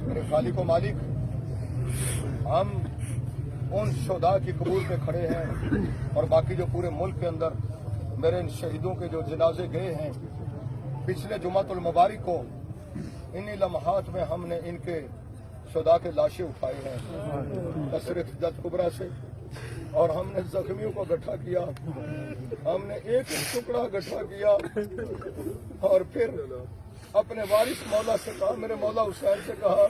मेरे खालिक व मालिक, हम उन शुहदा की कबूर पे खड़े हैं और बाकी जो पूरे मुल्क के अंदर मेरे इन शहीदों के जो जनाजे गए हैं, पिछले जुमातुल मुबारक को इन्हीं लम्हात में हमने इनके शुहदा के लाशें उठाई हैं कसरत जद कुबरा से, और हमने जख्मियों को गट्ठा किया, हमने एक टुकड़ा गट्ठा किया और फिर अपने वारिस मौला से कहा, मेरे मौला हुसैन से कहा,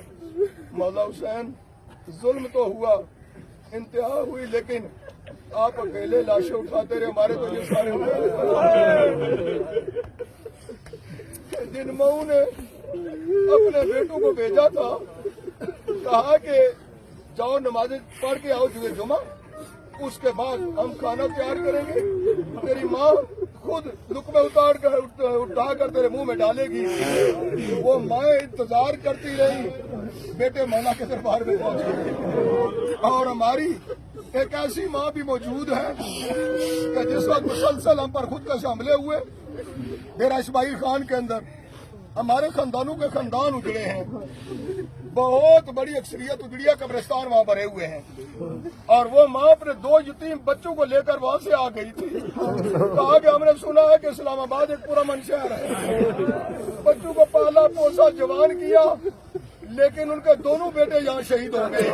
मौला हुसैन जुल्म तो हुआ, इंतहा हुई, लेकिन आप अकेले लाशें उठाते रहे, हमारे तो ये सारे हुए। जिन मऊ ने अपने बेटों को भेजा था, कहा कि जाओ नमाज पढ़ के आओ जुमा, उसके बाद हम खाना तैयार करेंगे, तेरी माँ खुद लुकमे उठा कर तेरे मुंह में डालेगी। वो माँ इंतजार करती रही, बेटे मौला के दरबार में पहुंचे, और हमारी एक ऐसी माँ भी मौजूद है कि जिस वक्त मुसलसल हम पर खुदकश हमले हुए डेरा इस्माइल खान के अंदर, हमारे खानदानों के खानदान उजड़े हैं, बहुत बड़ी अक्सरियत उजड़िया कब्रिस्तान वहाँ भरे हुए हैं, और वो माँ अपने 2 यतीम बच्चों को लेकर वहाँ से आ गई थी। कहा कि हमने सुना है कि इस्लामाबाद एक पुरअमन शहर है, बच्चों को पाला पोसा जवान किया, लेकिन उनके दोनों बेटे यहाँ शहीद हो गए।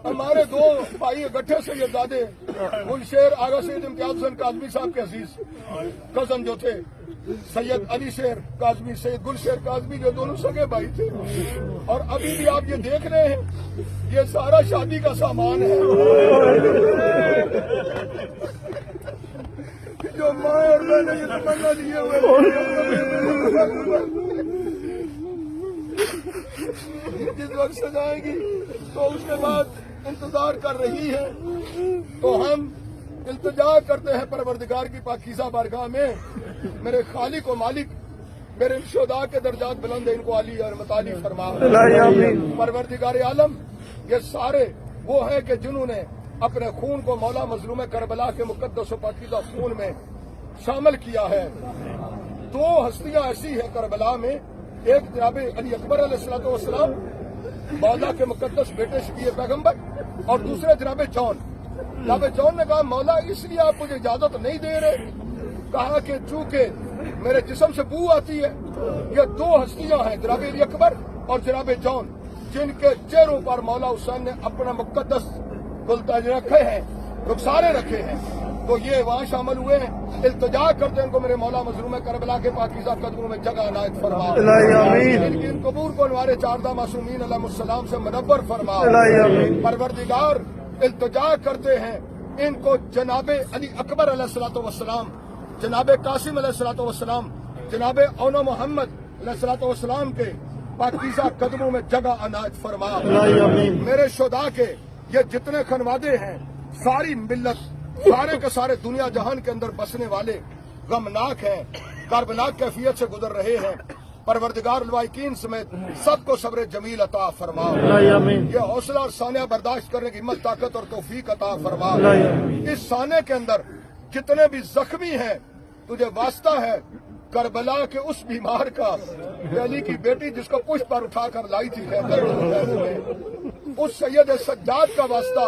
हमारे 2 भाई गट्ठे से ये दादे गुलशेर आगा सैयद इम्तियाज हुसैन काजमी साहब के अजीज कजन जो थे, सैयद अली शेर काजमी, सैयद गुलशेर काजमी, जो दोनों सगे भाई थे, और अभी भी आप ये देख रहे हैं, ये सारा शादी का सामान है जो माँ और मैंने ये तमन्ना लिए हुए। जिस वक्त सजाएगी तो उसके बाद इंतजार कर रही है, तो हम इल्तिजा करते हैं परवरदिगार की पाकीज़ा बारगाह में, मेरे खालिक व मालिक, मेरे शुहदा के दर्जात बुलंद है, इनको अली और मताली फरमा। परवरदिगार आलम, ये सारे वो हैं कि जिन्होंने अपने खून को मौला मजलूम करबला के मुकद्दस व पाकीज़ा खून में शामिल किया है। 2 हस्तियां ऐसी हैं करबला में, एक जनाब अली अकबर अलैहिस्सलाम मौला के मुकद्दस बेटे शफीए पैगंबर, और दूसरे जनाब जॉन। जनाब जॉन ने कहा, मौला इसलिए आप मुझे इजाजत नहीं दे रहे, कहा कि चूंकि मेरे जिस्म से बू आती है। ये 2 हस्तियां हैं, जनाब अली अकबर और जनाब जॉन, जिनके चेहरों पर मौला हुसैन ने अपना मुकद्दस गुलताज रखे हैं, रुखसारे रखे हैं, तो ये वहाँ शामिल हुए हैं। इल्तिजा करते हैं इनको मेरे मौला मजलूम करबला के पाकीज़ा कदमों में जगह अनायत फरमा, इनकी इन कबूर को हमारे 14 मासूमीन अलैहिस्सलाम से मुनव्वर फरमा। परवरदिगार, इल्तिजा करते हैं इनको जनाबे अली अकबर अलैहिस्सलाम, जनाबे कासिम अलैहिस्सलाम, जनाबे औनो मोहम्मद अलैहिस्सलाम के पाकीज़ा कदमों में जगह अनायत फरमा। मेरे शुहदा के ये जितने खनवादे हैं, सारी मिल्लत, सारे के सारे दुनिया जहान के अंदर बसने वाले गमनाक हैं, कर्बनाक कैफियत से गुजर रहे हैं। परवरदिगार लवाइकीन समेत सबको सब्र जमील अता फरमा, ये हौसला और सानिया बर्दाश्त करने की हिम्मत, ताकत और तौफीक अता फरमा। इस साने के अंदर जितने भी जख्मी हैं, तुझे वास्ता है करबला के उस बीमार का, अली की बेटी जिसको पुष्प पर उठाकर लाई थी खैबर, उस सैयद सज्जाद का वास्ता,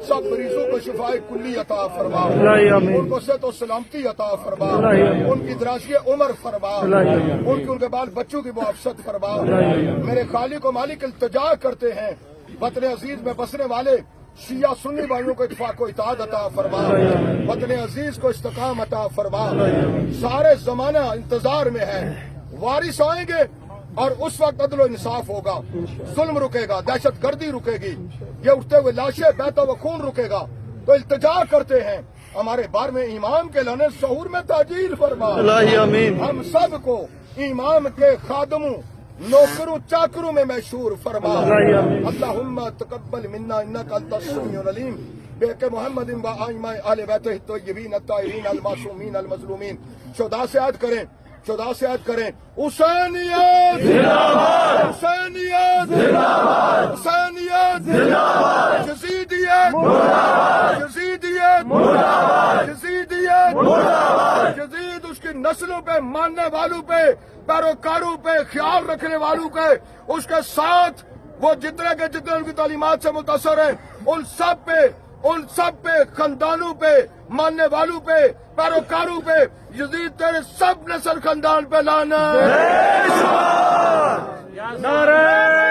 सब मरीजों को शिफाए कुल्ली अता फरमा, उनको सेहत और सलामती अता फरमा, उनकी दराज़ी उम्र फरमा, उनके बाल बच्चों की मुआफ़सत फरमा। मेरे खालिक व मालिक, इल्तिजा करते हैं वतन अजीज में बसने वाले शिया सुन्नी भाइयों को इत्फाक को इताअत अता फरमा, वतन अजीज को इस्तिकाम अता फरमा। सारे जमाना इंतजार में है, वारिस आएंगे और उस वक्त अदल व इंसाफ होगा, जुल्म रुकेगा, दहशत गर्दी रुकेगी, ये उठते हुए लाशें, बहता हुआ खून रुकेगा। तो इल्तिजा करते हैं हमारे बार में इमाम के लाने शऊर में ताजील फरमा, हम सब को इमाम के खादमों, नौकरों, चाकरों में मशहूर फरमा। अल्लाहुम्मा तकब्बल मिन्ना इन्नका अंतस समीउल अलीम बेके मोहम्मदिन व आइमाए अहले बैतिही तय्यबीन अत्ताहिरीन अल मासूमीन अल मज़लूमीन। शुहदा से याद करें, शुहदा से याद करें, हुसैनियत जिंदाबाद, हुसैनियत जिंदाबाद, हुसैनियत जिंदाबाद, यजीदियत मुर्दाबाद, यजीदियत मुर्दाबाद, यजीदियत मुर्दाबाद। यजीद उसकी नस्लों पे, मानने वालों पे پیروکاروں پہ، خیال رکھنے والوں پہ، اس کے ساتھ وہ جتنے کے جتنے ان کی تعلیمات سے متاثر ہیں، ان سب پہ خاندانوں پہ، ماننے والوں پہ، پیروکاروں پہ، یزید تیرے سب نسل خاندان پہ لعنت۔ نعرہ